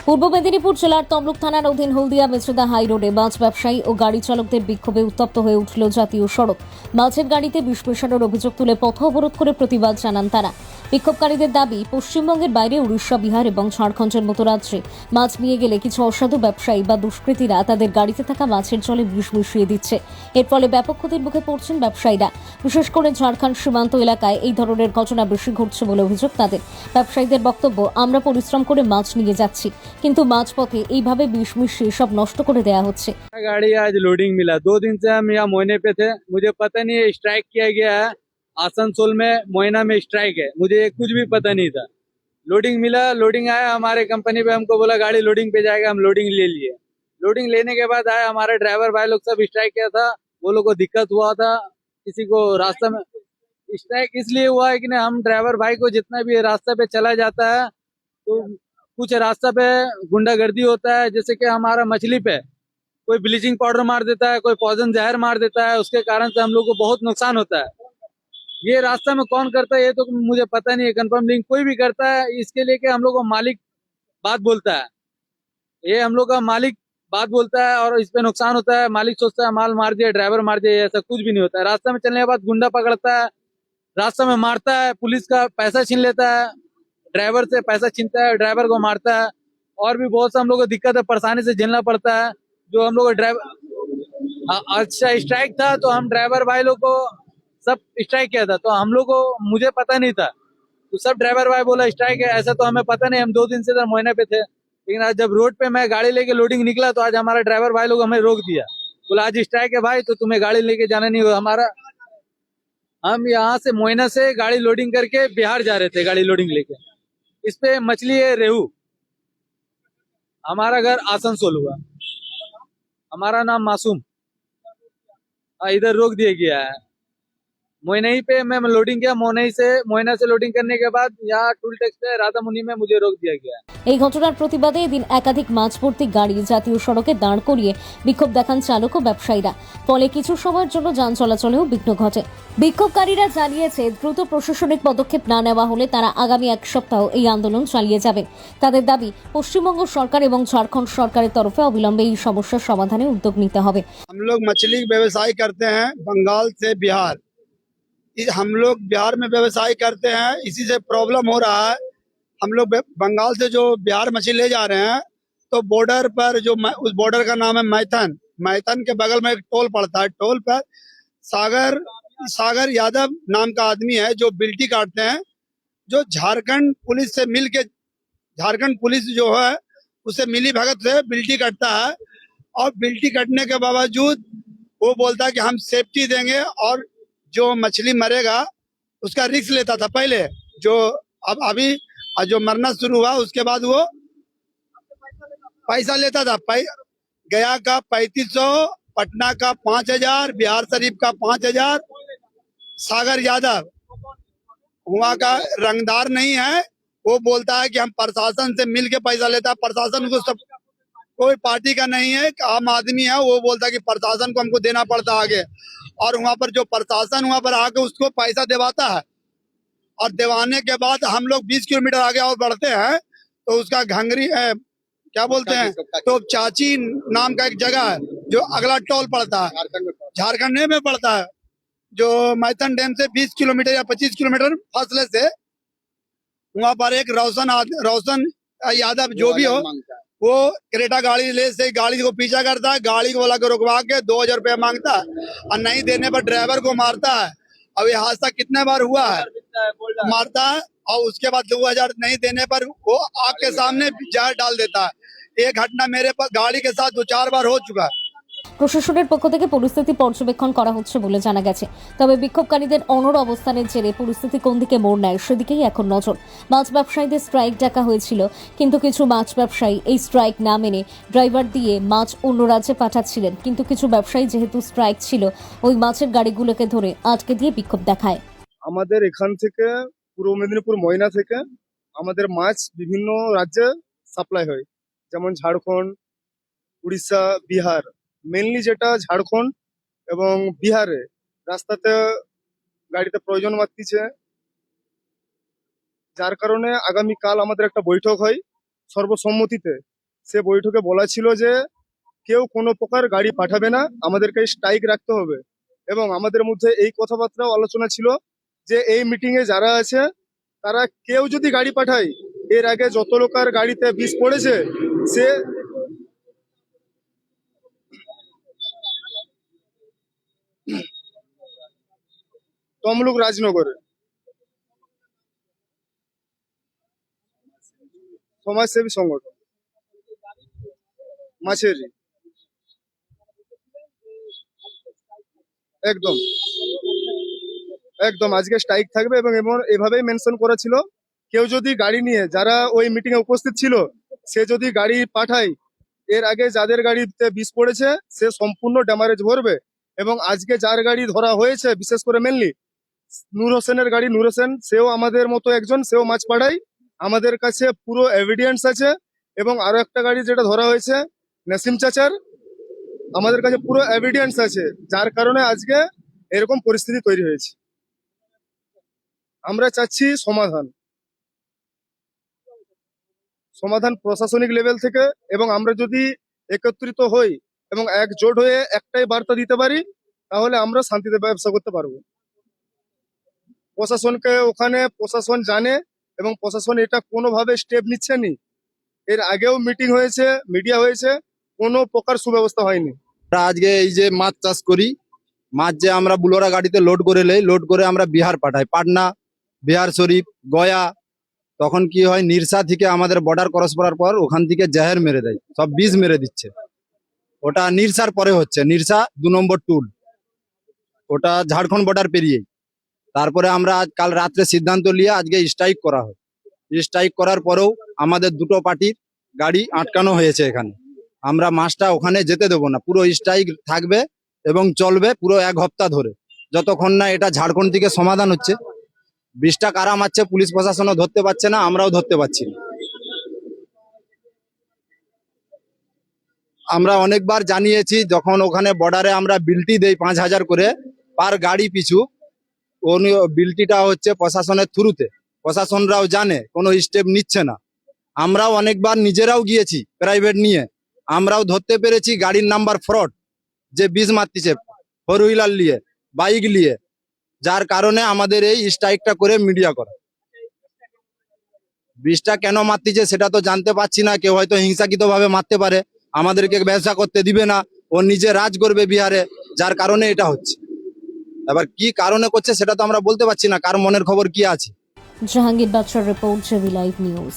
পূর্ব মেদিনীপুর জেলার তমলুক থানার অধীন হলদিয়া মেচেদা হাই রোডে মাছ ব্যবসায়ী ও গাড়ি চালকদের বিক্ষোভে উত্তপ্ত হয়ে উঠল জাতীয় সড়ক। মাছের গাড়িতে বিষ মেশানোর অভিযোগ তুলে পথ অবরোধ করে প্রতিবাদ জানান তারা। বিক্ষোভকারীদের দাবি, পশ্চিমবঙ্গের বাইরে উড়িষ্যা, বিহার এবং ঝাড়খণ্ডের মতো রাজ্যে মাছ নিয়ে গেলে কিছু অসাধু ব্যবসায়ী বা দুষ্কৃতীরা তাদের গাড়িতে থাকা মাছের জলে বিষ মিশিয়ে দিচ্ছে। এর ফলে ব্যাপক ক্ষতির মুখে পড়ছেন ব্যবসায়ীরা। বিশেষ করে ঝাড়খণ্ড সীমান্ত এলাকায় এই ধরনের ঘটনা বেশি ঘটছে বলে অভিযোগ তাদের। ব্যবসায়ীদের বক্তব্য, আমরা পরিশ্রম করে মাছ নিয়ে যাচ্ছি, কিন্তু মাঝপথে এইভাবে বিষ মিশিয়ে সব নষ্ট করে দেয়া হচ্ছে। गाड़ी आज लोडिंग मिला। 2 दिन से हम यहाँ मोहने पे थे। मुझे पता नहीं है स्ट्राइक किया गया है। आसनसोल में मोहना में स्ट्राइक है, मुझे कुछ भी पता नहीं था। लोडिंग मिला, लोडिंग आया हमारे कंपनी पे, हमको बोला गाड़ी लोडिंग पे जाएगा, हम लोडिंग ले लिए। लोडिंग लेने के बाद आया हमारे ड्राइवर भाई लोग सब स्ट्राइक किया था। वो लोग को दिक्कत हुआ था, किसी को रास्ता में स्ट्राइक इसलिए हुआ है कि ना, हम ड्राइवर भाई को जितना भी रास्ते पे चला जाता है तो कुछ रास्ता पे गुंडागर्दी होता है, जैसे कि हमारा मछली पे कोई ब्लीचिंग पाउडर मार देता है, कोई पॉइजन जहर मार देता है, उसके कारण से हम लोग को बहुत नुकसान होता है। ये रास्ता में कौन करता है ये तो मुझे पता नहीं है कंफर्म, लेकिन कोई भी करता है इसके लिए कि हम लोग को मालिक बात बोलता है। ये हम लोग का मालिक बात बोलता है और इस पे नुकसान होता है। मालिक सोचता है माल मार दिया, ड्राइवर मार दिया, ऐसा कुछ भी नहीं होता है। रास्ते में चलने के बाद गुंडा पकड़ता है, रास्ते में मारता है, पुलिस का पैसा छीन लेता है, ड्राइवर से पैसा छीनता है, ड्राइवर को मारता है। और भी बहुत सा हम लोग को दिक्कत है, परेशानी से झेलना पड़ता है। जो हम लोग ड्राइवर अच्छा स्ट्राइक था तो हम ड्राइवर भाई लोग को सब स्ट्राइक किया था, तो हम लोग को मुझे पता नहीं था, तो सब ड्राइवर भाई बोला स्ट्राइक है, ऐसा तो हमें पता नहीं। हम 2 दिन से इधर मोहने पे थे, लेकिन आज जब रोड पे मैं गाड़ी लेके लोडिंग निकला तो आज हमारा ड्राइवर भाई लोग हमें रोक दिया, बोला आज स्ट्राइक है भाई, तो तुम्हें गाड़ी लेके जाना नहीं होगा। हमारा हम यहाँ से मोहना से गाड़ी लोडिंग करके बिहार जा रहे थे, गाड़ी लोडिंग लेके। इस पे मछली है रेहू। हमारा घर आसनसोल हुआ। हमारा नाम मासूम। इधर रोक दिया गया है। मोइनई पे मैं लोडिंग किया, मोइना से लोडिंग करने के बाद यहाँ टूल टैक्स पे राधा मुनि में मुझे रोक दिया गया है। এই ঘটনার প্রতিবাদে এদিন একাধিক মাছভর্তি গাড়ি জাতীয় সড়কে দাঁড় করিয়ে বিক্ষোভ দেখান চালক ও ব্যবসায়ীরা। ফলে কিছু সময়ের জন্য যান চলাচলেও বিঘ্ন ঘটে। বিক্ষোভকারীরা জানিয়েছে, দ্রুত প্রশাসনিক পদক্ষেপ না নেওয়া হলে তারা আগামী এক সপ্তাহ এই আন্দোলন চালিয়ে যাবেন। তাদের দাবি, পশ্চিমবঙ্গ সরকার এবং ঝাড়খণ্ড সরকারের তরফে অবিলম্বে এই সমস্যার সমাধানে উদ্যোগ নিতে হবে। हम लोग मछली व्यवसाय करते हैं बंगाल से बिहार। हम लोग बिहार में व्यवसाय करते हैं, इसी से प्रॉब्लम हो रहा है। हम लोग बंगाल से जो बिहार मछली ले जा रहे हैं तो बॉर्डर पर उस बॉर्डर का नाम है मैथन। मैथन के बगल में एक टोल पड़ता है। टोल पर सागर यादव नाम का आदमी है जो बिल्टी काटते हैं, जो झारखंड पुलिस से मिल के, झारखंड पुलिस जो है उससे मिली भगत से बिल्टी कटता है। और बिल्टी कटने के बावजूद वो बोलता है कि हम सेफ्टी देंगे और जो मछली मरेगा उसका रिस्क लेता था पहले, जो अब अभी जो मरना शुरू हुआ उसके बाद वो पैसा लेता था। गया का 3500, पटना का 5000, बिहार शरीफ का 5000। सागर यादव वहाँ का रंगदार नहीं है, वो बोलता है कि हम प्रशासन से मिल के पैसा लेता है। प्रशासन को सब कोई पार्टी का नहीं है, आम आदमी है, वो बोलता है कि प्रशासन को हमको देना पड़ता आगे। और वहाँ पर जो प्रशासन वहाँ पर आके उसको पैसा दिवाता है, और दिवाने के बाद हम लोग 20 किलोमीटर आगे और बढ़ते हैं तो उसका घंगरी क्या बोलते हैं, तो चाची नाम का एक जगह है जो अगला टोल पड़ता है, झारखंड में पड़ता है, जो मैथन डैम से 20 किलोमीटर या 25 किलोमीटर फासले से वहाँ पर एक रोशन यादव जो भी हो, वो क्रेटा गाड़ी ले से गाड़ी को पीछा करता है, गाड़ी को वाला को रुकवा के 2000 रुपया मांगता है और नहीं देने पर ड्राइवर को मारता है। अब ये हादसा कितने बार हुआ है, मारता है और उसके बाद 2000 नहीं देने पर वो आग के सामने जहर डाल देता है। ये घटना मेरे पर गाड़ी के साथ 2-4 बार हो चुका है। প্রশাসনের পক্ষ থেকে পরিস্থিতি পর্যবেক্ষণ করা হচ্ছে বলে জানা গেছে। তবে বিক্ষোভকারীদের অনড় অবস্থানের জেরে পরিস্থিতি কোন দিকে মোড় নেয় সেদিকেই এখন নজর। মাছ ব্যবসায়ীদের স্ট্রাইক ডাকা হয়েছিল, কিন্তু কিছু মাছ ব্যবসায়ী এই স্ট্রাইক না মেনে ড্রাইভার দিয়ে মাছ অন্য রাজ্যে পাঠাচ্ছিলেন। কিন্তু কিছু ব্যবসায়ী যেহেতু স্ট্রাইক ছিল, ওই মাছের গাড়িগুলোকে ধরে আটকে দিয়ে বিক্ষোভ দেখায়। আমাদের এখান থেকে পূর্ব মেদিনীপুর ময়না থেকে আমাদের মাছ বিভিন্ন রাজ্যে সাপ্লাই হয়, যেমন ঝাড়খণ্ড, উড়িষ্যা, বিহার। মেনলি যেটা ঝাড়খণ্ড এবং বিহারে রাস্তাতে গাড়িতে প্রয়োজন মাত্তিছে, যার কারণে আগামীকাল আমাদের একটা বৈঠক হয় সর্বসম্মতিতে সে বৈঠকে বলা ছিল যে কেউ কোনো প্রকার গাড়ি পাঠাবে না, আমাদেরকে স্ট্রাইক রাখতে হবে। এবং আমাদের মধ্যে এই কথাবার্তাও আলোচনা ছিল যে এই মিটিং এ যারা আছে তারা কেউ যদি গাড়ি পাঠায়, এর আগে যত লোকের গাড়িতে বিষ পড়েছে সে তমলুক রাজনগরে সমাজসেবী সংগঠন মাছেরই, একদম একদম আজকে স্ট্রাইক থাকবে। এবং এভাবেই মেনশন করা ছিল, কেউ যদি গাড়ি নিয়ে, যারা ওই মিটিং এ উপস্থিত ছিল, সে যদি গাড়ি পাঠায়, এর আগে যাদের গাড়িতে বিষ পড়েছে সে সম্পূর্ণ ড্যামারেজ ভরবে। এবং আজকে যার গাড়ি ধরা হয়েছে, বিশেষ করে মেনলি নূর হোসেনের গাড়ি, নূর হোসেন সেও আমাদের মতো একজন, সেও মাছ পাড়ায়, আমাদের কাছে পুরো এভিডেন্স আছে। এবং আরো একটা গাড়ি যেটা ধরা হয়েছে নাসিম চাচার, আমাদের কাছে পুরো এভিডেন্স আছে, যার কারণে আজকে এরকম পরিস্থিতি তৈরি হয়েছে। আমরা চাচ্ছি সমাধান, সমাধান প্রশাসনিক লেভেল থেকে। এবং আমরা যদি একত্রিত হই এবং একজোট হয়ে একটাই বার্তা দিতে পারি, তাহলে আমরা শান্তিতে ব্যবসা করতে পারবো। প্রশাসনকে ওখানে প্রশাসন জানে এবং প্রশাসন এটা কোনোভাবে স্টেপ নিচ্ছে নি। এর আগেও মিটিং হয়েছে, মিডিয়া হয়েছে, কোনো প্রকার সুব্যবস্থা হয়নি। আমরা আজকে এই যে মাছ চাষ করি, মাছ যে আমরা বুলোরা গাড়িতে লোড করে নেই, লোড করে আমরা বিহার পাঠাই, পাটনা, বিহার শরীফ, গয়া। তখন কি হয়, নিরসা থেকে আমাদের বর্ডার ক্রস করার পর ওখান থেকে জাহের মেরে দেয়, সব বীজ মেরে দিচ্ছে। ওটা নিরসার পরে হচ্ছে, নিরসা 2 নম্বর টুল, ওটা ঝাড়খণ্ড বর্ডার পেরিয়েই। তারপরে আমরা কাল রাত্রে সিদ্ধান্ত নিয়ে আজকে স্ট্রাইক করা হয়। স্ট্রাইক করার পরেও আমাদের দুটো পার্টির গাড়ি আটকানো হয়েছে এখানে। আমরা মাছটা ওখানে যেতে দেবো না, পুরো স্ট্রাইক থাকবে এবং চলবে পুরো 1 হপ্তাহ ধরে, যতক্ষণ না এটা ঝাড়খণ্ড থেকে সমাধান হচ্ছে। বিষটা কারা মারছে পুলিশ প্রশাসনও ধরতে পারছে না, আমরাও ধরতে পারছি না। আমরা অনেকবার জানিয়েছি, যখন ওখানে বর্ডারে আমরা বিলটি দেই 5,000 করে পার গাড়ি পিছু, বিলটিটা হচ্ছে প্রশাসনের থ্রুতে, প্রশাসনরাও জানে, কোনো স্টেপ নিচ্ছে না। আমরাও অনেকবার নিজেরাও গিয়েছি প্রাইভেট নিয়ে, আমরাও ধরতে পেরেছি গাড়ির নাম্বার ফ্রড, যে বিষ মারতিছে 4 হুইলার নিয়ে, বাইক নিয়ে, যার কারণে আমাদের এই স্ট্রাইকটা করে মিডিয়া করা। বিষটা কেন মারতিছে সেটা তো জানতে পারছি না, কেউ হয়তো হিংসাকৃত ভাবে মারতে পারে, আমাদেরকে ব্যবসা করতে দিবে না, ও নিজে রাজ করবে বিহারে, যার কারণে এটা হচ্ছে। এবার কি কারণে করছে সেটা তো আমরা বলতে পারছি না, কার মনের খবর কি আছে। জাহাঙ্গীর বাদশার রিপোর্ট, জেবি লাইভ নিউজ।